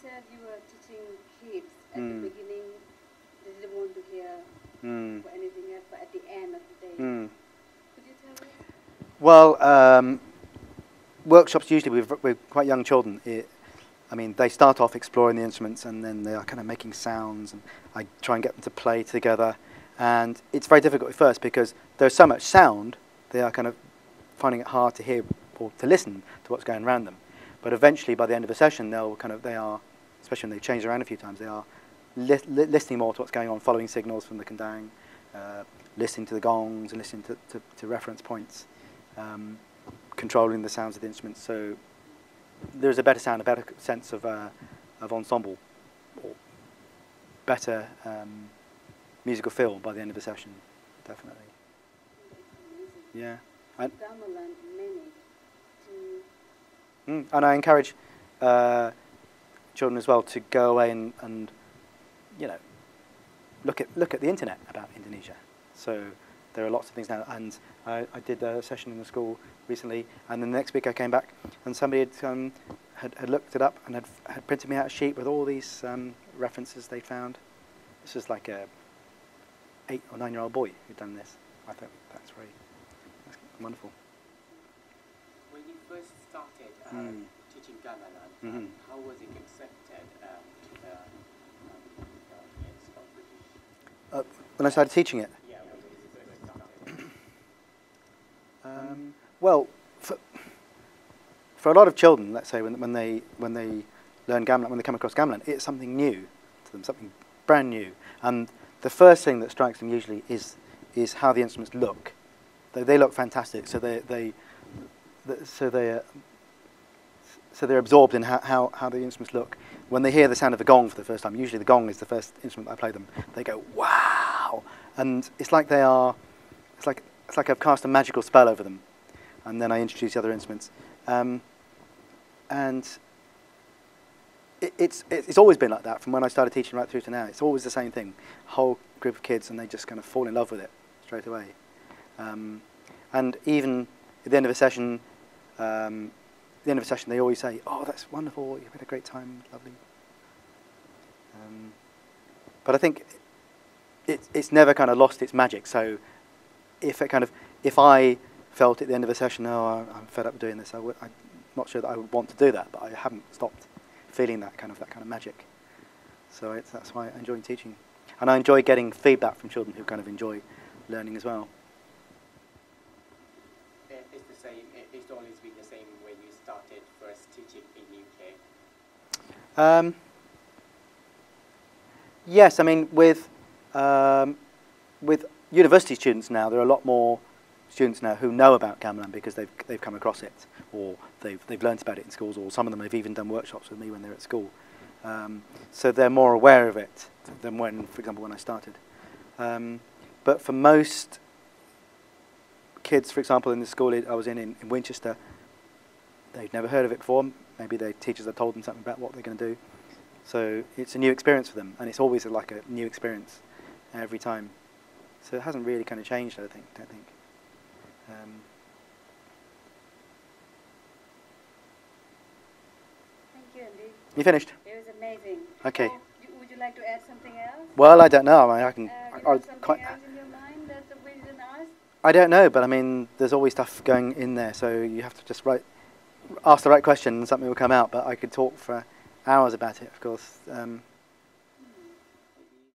said you were teaching kids at the beginning. They didn't want to hear for anything else, but at the end of the day, could you tell us? Well, workshops usually with quite young children. I mean, they start off exploring the instruments, and then they are kind of making sounds, and I try and get them to play together. And it's very difficult at first because there's so much sound, they are kind of finding it hard to hear or to listen to what's going around them. But eventually, by the end of the session, they are, especially when they change around a few times, they are listening more to what's going on, following signals from the kendang, listening to the gongs, and listening to reference points, controlling the sounds of the instruments. So there's a better sound, a better sense of ensemble, or better musical feel by the end of the session, definitely. Yeah. And I encourage children as well to go away and you know, look at the internet about Indonesia. So there are lots of things now, and I did a session in the school recently, and then the next week I came back and somebody had looked it up and had printed me out a sheet with all these references they found. This was like a 8 or 9-year-old boy who'd done this. I thought that's wonderful. When you first started teaching gamelan, how was it accepted to the audience of British? When I started teaching it? Yeah, when you first started. Well, for a lot of children, let's say when they learn gamelan, when they come across gamelan, it's something new to them, something brand new. And the first thing that strikes them usually is how the instruments look. They look fantastic, so they're absorbed in how the instruments look. When they hear the sound of the gong for the first time, usually the gong is the first instrument I play them, they go, wow! And it's like I've cast a magical spell over them. And then I introduce the other instruments. And it's always been like that from when I started teaching right through to now. It's always the same thing. A whole group of kids, and they just kind of fall in love with it straight away. And even at the end of a session, they always say, "Oh, that's wonderful! You've had a great time, lovely." But I think it's never kind of lost its magic. So if I felt at the end of a session, "Oh, I'm fed up doing this," I'm not sure that I would want to do that. But I haven't stopped feeling that kind of magic. So that's why I enjoy teaching, and I enjoy getting feedback from children who kind of enjoy learning as well. It's always been the same when you started first teaching in UK? Yes, I mean with university students now, there are a lot more students now who know about gamelan because they've come across it, or they've learnt about it in schools, or some of them have even done workshops with me when they're at school. So they're more aware of it than for example, when I started. But for most kids, for example, in the school I was in Winchester, they'd never heard of it before. Maybe their teachers had told them something about what they're going to do. So it's a new experience for them, and it's always like a new experience every time. So it hasn't really kind of changed, I don't think. Thank you, Andy. You finished? It was amazing. Okay. Would you like to add something else? Well, I don't know. I mean, I can. Something else in your mind that we didn't ask? I don't know, but I mean, there's always stuff going in there, so you have to just ask the right question, and something will come out. But I could talk for hours about it, of course.